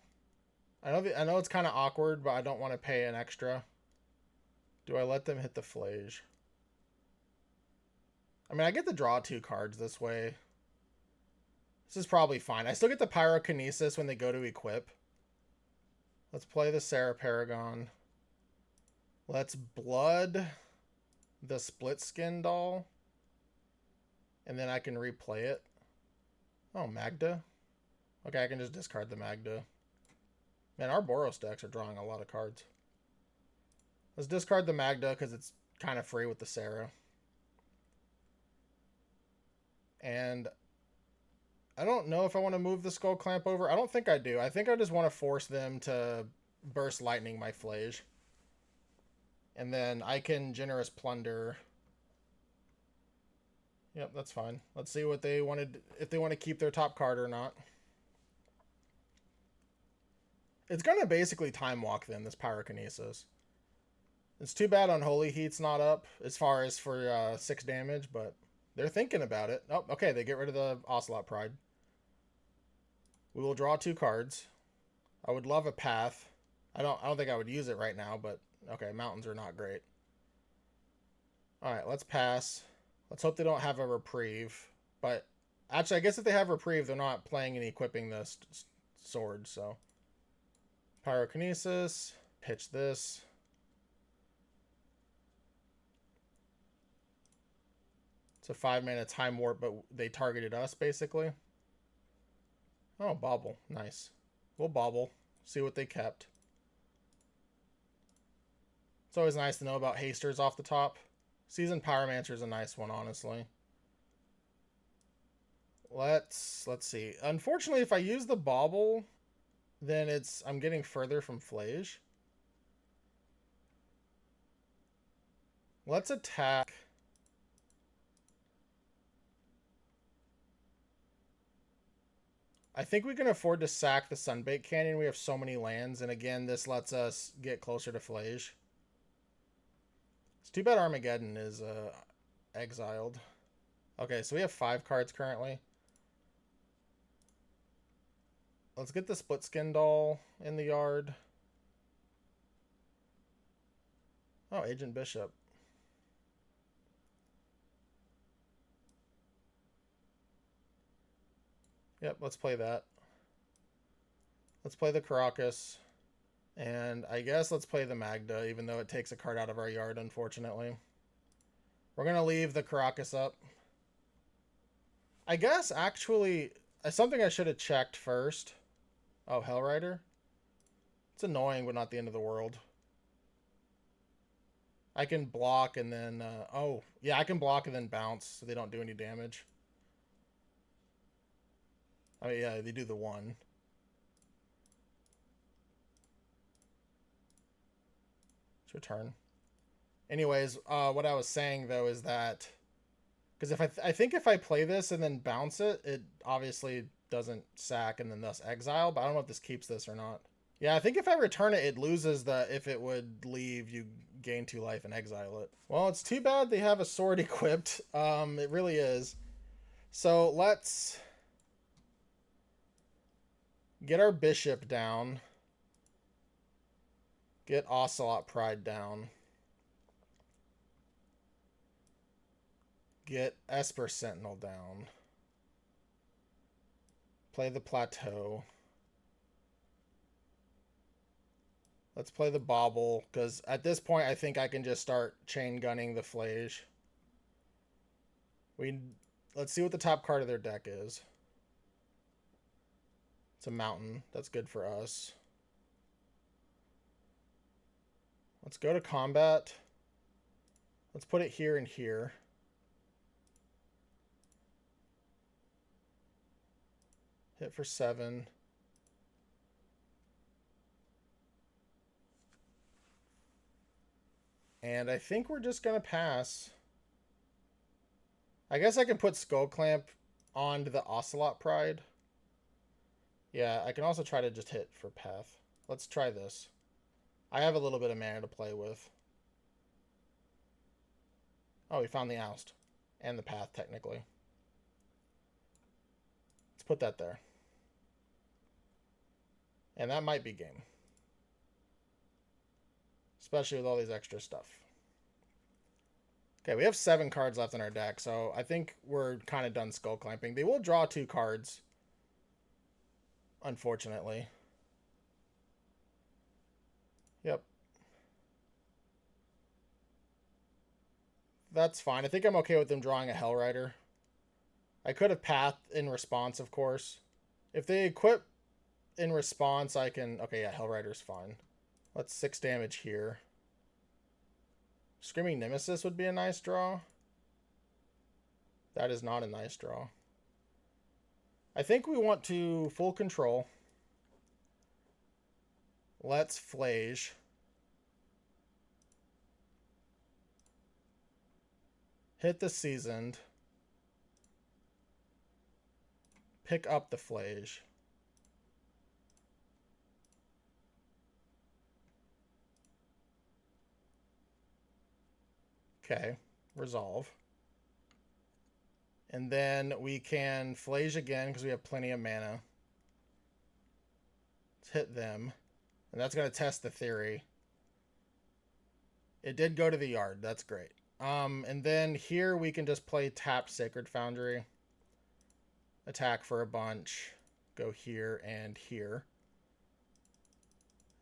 I know it's kind of awkward, but I don't want to pay an extra. Do I let them hit the Flage? I mean, I get to draw 2 cards this way. This is probably fine. I still get the Pyrokinesis when they go to equip. Let's play the Sarah Paragon. Let's blood the Split Skin Doll. And then I can replay it. Oh, Magda. Okay, I can just discard the Magda. Man, our Boros decks are drawing a lot of cards. Let's discard the Magda because it's kind of free with the Sarah. And I don't know if I want to move the Skull Clamp over. I don't think I do. I think I just want to force them to Burst Lightning my Flage. And then I can Generous Plunder. Yep, that's fine. Let's see what they wanted, if they want to keep their top card or not. It's going to basically time walk them, this Pyrokinesis. It's too bad Unholy Heat's not up as far as for 6 damage, but they're thinking about it. Oh, okay, they get rid of the Ocelot Pride. We will draw 2 cards. I would love a Path. I don't think I would use it right now, but okay, mountains are not great. Alright, let's pass. Let's hope they don't have a Reprieve. But actually, I guess if they have Reprieve, they're not playing and equipping this sword, so. Pyrokinesis. Pitch this. It's a 5-mana Time Warp, but they targeted us, basically. Oh, Bauble. Nice. We'll Bauble. See what they kept. It's always nice to know about hasters off the top. Seasoned Pyromancer is a nice one, honestly. Let's see. Unfortunately, if I use the Bauble, then I'm getting further from Flage. Let's attack. I think we can afford to sack the Sunbait Canyon. We have so many lands, and again, this lets us get closer to Flage. It's too bad Armageddon is exiled. Okay, so we have 5 cards currently. Let's get the Split Skin Doll in the yard. Oh, Agent Bishop. Yep, let's play that. Let's play the Caracas. And I guess let's play the Magda, even though it takes a card out of our yard, unfortunately. We're going to leave the Caracas up. I guess, actually, something I should have checked first. Oh, Hellrider? It's annoying, but not the end of the world. I can block and then... oh, yeah, I can block and then bounce, so they don't do any damage. Oh, yeah, they do the 1. Let's return. Anyways, what I was saying, though, is that... Because if I think if I play this and then bounce it, it obviously doesn't sack and then thus exile, but I don't know if this keeps this or not. Yeah, I think if I return it, it loses the... If it would leave, you gain 2 life and exile it. Well, it's too bad they have a sword equipped. It really is. So let's get our bishop down. Get Ocelot Pride down. Get Esper Sentinel down. Play the Plateau. Let's play the Bauble, because at this point I think I can just start chain gunning the Flage. Let's see what the top card of their deck is. It's a mountain. That's good for us. Let's go to combat. Let's put it here and here. Hit for 7. And I think we're just going to pass. I guess I can put Skull Clamp onto the Ocelot Pride. Yeah, I can also try to just hit for Path. Let's try this. I have a little bit of mana to play with. Oh, we found the Oust. And the Path, technically. Let's put that there. And that might be game. Especially with all these extra stuff. Okay, we have 7 cards left in our deck, so I think we're kind of done Skull Clamping. They will draw 2 cards. Unfortunately. Yep. That's fine. I think I'm okay with them drawing a Hellrider. I could have Pathed in response, of course. If they equip in response, I can... Okay, yeah, Hellrider's fine. Let's 6 damage here. Screaming Nemesis would be a nice draw. That is not a nice draw. I think we want to full control. Let's Flage. Hit the Seasoned. Pick up the Flage. Okay, resolve. And then we can Flage again because we have plenty of mana. Let's hit them. And that's going to test the theory. It did go to the yard. That's great. And then here we can just play tap Sacred Foundry. Attack for a bunch. Go here and here.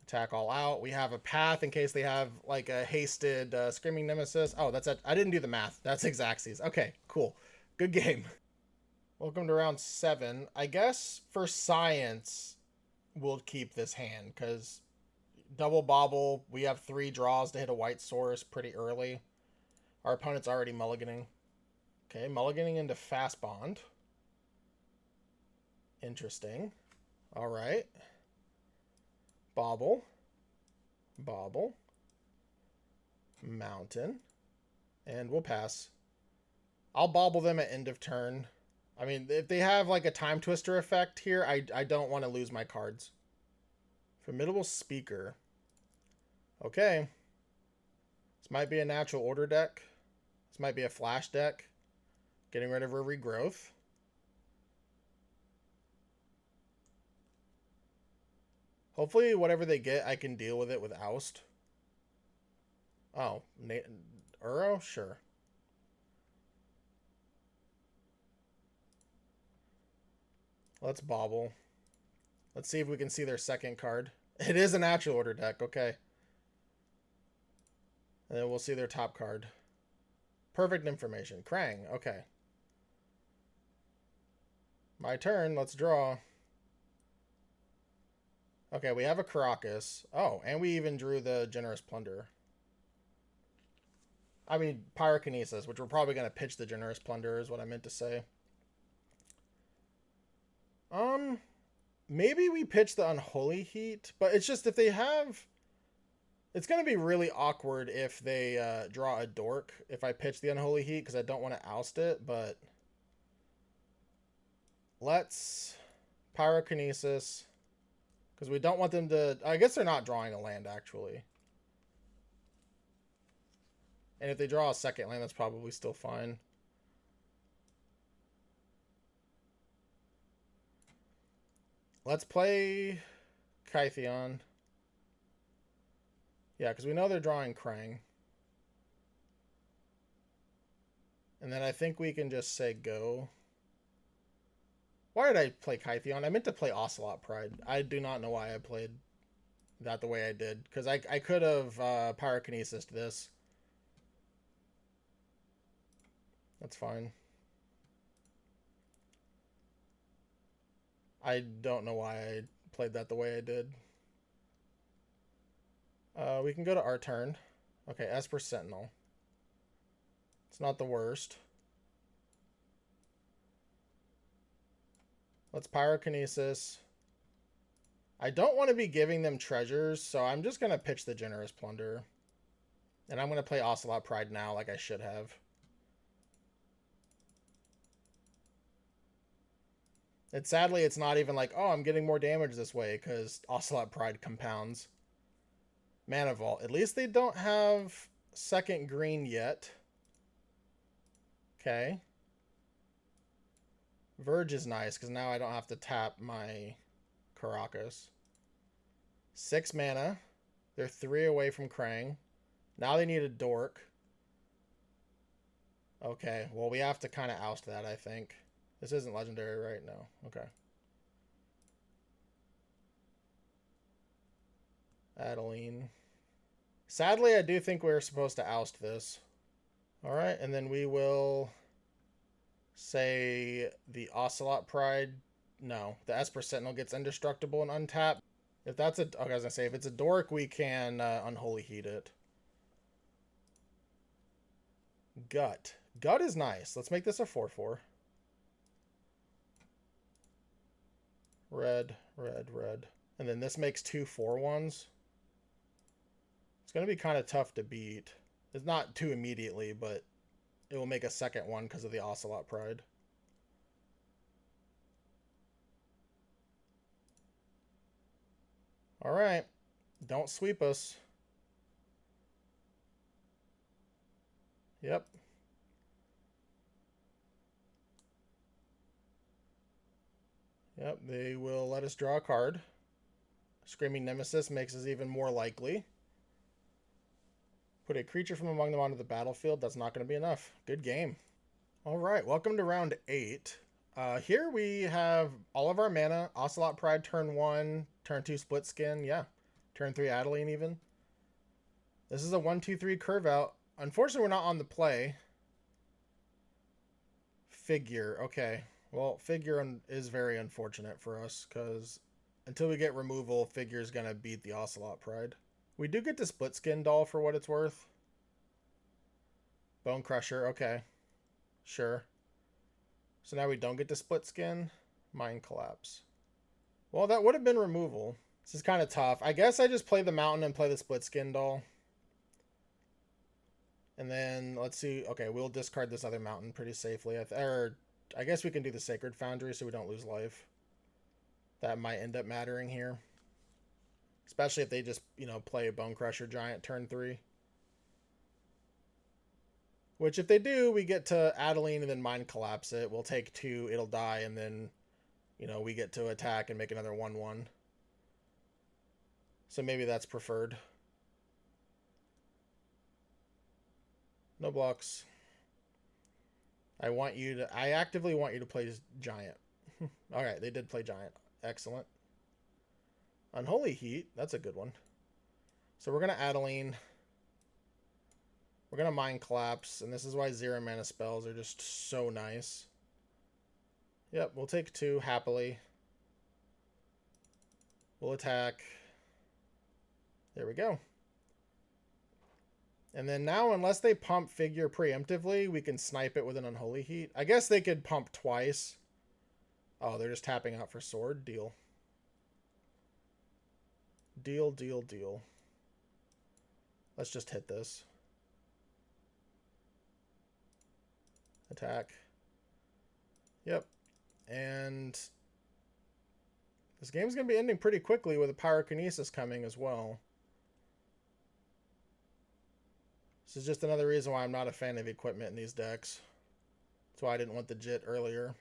Attack all out. We have a Path in case they have like a hasted Screaming Nemesis. Oh, that's it. I didn't do the math. That's Xaxes. Okay, cool. Good game. Welcome to round 7. I guess for science, we'll keep this hand because double Bauble. We have 3 draws to hit a white source pretty early. Our opponent's already mulliganing. Okay, mulliganing into Fast Bond. Interesting. All right. Bauble. Bauble. Mountain. And we'll pass. I'll bobble them at end of turn. I mean, if they have like a time twister effect here, I don't want to lose my cards. Formidable Speaker. Okay. This might be a natural order deck. This might be a flash deck. Getting rid of her regrowth. Hopefully whatever they get, I can deal with it with Oust. Oh, Uro? Sure. Let's bobble. Let's see if we can see their second card. It is a natural order deck. Okay. And then we'll see their top card. Perfect information. Krang. Okay. My turn. Let's draw. Okay, we have a Caracas. Oh, and we even drew the Generous Plunder. I mean, Pyrokinesis, which we're probably going to pitch the Generous Plunder is what I meant to say. Maybe we pitch the Unholy Heat, but it's just if they have... It's going to be really awkward if they draw a Dork if I pitch the Unholy Heat, because I don't want to oust it, but... Let's Pyrokinesis, because we don't want them to... I guess they're not drawing a land, actually. And if they draw a second land, that's probably still fine. Let's play Kytheon. Yeah, because we know they're drawing Krang. And then I think we can just say go. Why did I play Kytheon? I meant to play Ocelot Pride. I do not know why I played that the way I did. Because I could have Pyrokinesis this. That's fine. I don't know why I played that the way I did. We can go to our turn. Okay, Esper Sentinel. It's not the worst. Let's Pyrokinesis. I don't want to be giving them treasures, so I'm just going to pitch the Generous Plunder. And I'm going to play Ocelot Pride now like I should have. Sadly, it's not even like, oh, I'm getting more damage this way, because Ocelot Pride compounds. Mana Vault. At least they don't have second green yet. Okay. Verge is nice, because now I don't have to tap my Caracas. 6 mana. They're 3 away from Krang. Now they need a Dork. Okay, well, we have to kind of oust that, I think. This isn't legendary, right? No. Okay. Adeline. Sadly, I do think we're supposed to oust this. Alright, and then we will say the Ocelot Pride. No, the Esper Sentinel gets indestructible and untapped. If that's a... Okay, I was going to say, if it's a Dork, we can Unholy Heat it. Gut. Gut is nice. Let's make this a 4/4. Red, red, red. And then this makes 2 4/1s. It's going to be kind of tough to beat. It's not too immediately, but it will make a second one because of the Ocelot Pride. All right. Don't sweep us. Yep. Yep, they will let us draw a card. Screaming Nemesis makes us even more likely. Put a creature from among them onto the battlefield. That's not going to be enough. Good game. All right, welcome to round 8. Here we have all of our mana. Ocelot Pride turn 1, turn 2 Split Skin. Yeah, turn 3 Adeline even. This is a 1-2-3 curve out. Unfortunately, we're not on the play. Figure. Okay. Well, Figure is very unfortunate for us because until we get removal, Figure's going to beat the Ocelot Pride. We do get the Split Skin doll for what it's worth. Bone Crusher. Okay. Sure. So now we don't get the Split Skin. Mind Collapse. Well, that would have been removal. This is kind of tough. I guess I just play the Mountain and play the Split Skin doll. And then let's see. Okay, we'll discard this other mountain pretty safely. Or I guess we can do the Sacred Foundry so we don't lose life. That might end up mattering here. Especially if they just, play a Bone Crusher Giant turn 3. Which if they do, we get to Adeline and then Mind Collapse it. We'll take 2, it'll die, and then, we get to attack and make another 1/1. So maybe that's preferred. No blocks. I actively want you to play Giant. Alright, they did play Giant. Excellent. Unholy Heat, that's a good one. So we're going to Adeline. We're going to Mind Collapse, and this is why 0 mana spells are just so nice. Yep, we'll take 2 happily. We'll attack. There we go. And then now, unless they pump Figure preemptively, we can snipe it with an Unholy Heat. I guess they could pump twice. Oh, they're just tapping out for Sword. Deal. Deal, deal, deal. Let's just hit this. Attack. Yep. And this game's going to be ending pretty quickly with a Pyrokinesis coming as well. This is just another reason why I'm not a fan of equipment in these decks. That's why I didn't want the JIT earlier.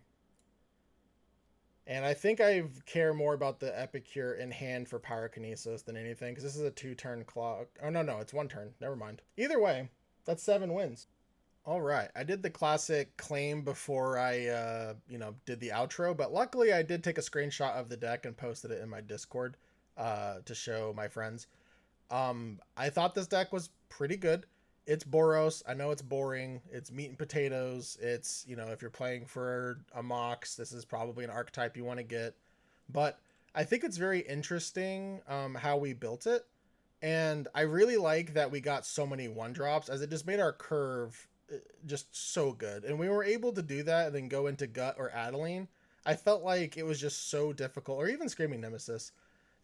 And I think I care more about the Epicure in hand for Pyrokinesis than anything, because this is a 2-turn clock. Oh, no, it's 1 turn. Never mind. Either way, that's 7 wins. All right, I did the classic claim before I, did the outro, but luckily I did take a screenshot of the deck and posted it in my Discord to show my friends. I thought this deck was pretty good. It's Boros. I know it's boring. It's meat and potatoes. It's, if you're playing for a Mox, this is probably an archetype you want to get. But I think it's very interesting how we built it. And I really like that we got so many 1-drops, as it just made our curve just so good. And we were able to do that and then go into Gut or Adeline. I felt like it was just so difficult, or even Screaming Nemesis.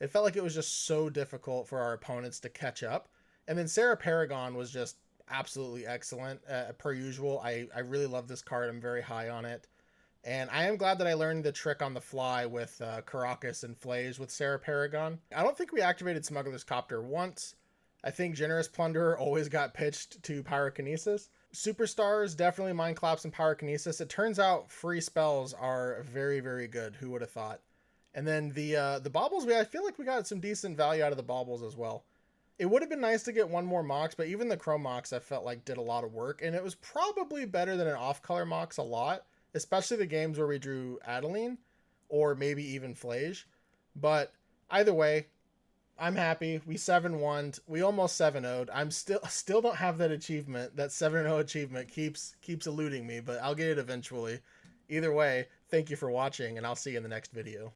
It felt like it was just so difficult for our opponents to catch up. And then Sarah Paragon was just absolutely excellent per usual. I really love this card. I'm very high on it. And I am glad that I learned the trick on the fly with Caracas and Flays with Sarah Paragon. I don't think we activated Smuggler's Copter once. I think Generous Plunderer always got pitched to Pyrokinesis. Superstars, definitely Mind Collapse and Pyrokinesis. It turns out free spells are very, very good. Who would have thought? And then the baubles, I feel like we got some decent value out of the baubles as well. It would have been nice to get one more Mox, but even the Chrome Mox I felt like did a lot of work, and it was probably better than an off-color Mox a lot, especially the games where we drew Adeline, or maybe even Flage. But either way, I'm happy. We 7-1'd. We almost 7-0'd. I'm still don't have that achievement. That 7-0 achievement keeps eluding me, but I'll get it eventually. Either way, thank you for watching, and I'll see you in the next video.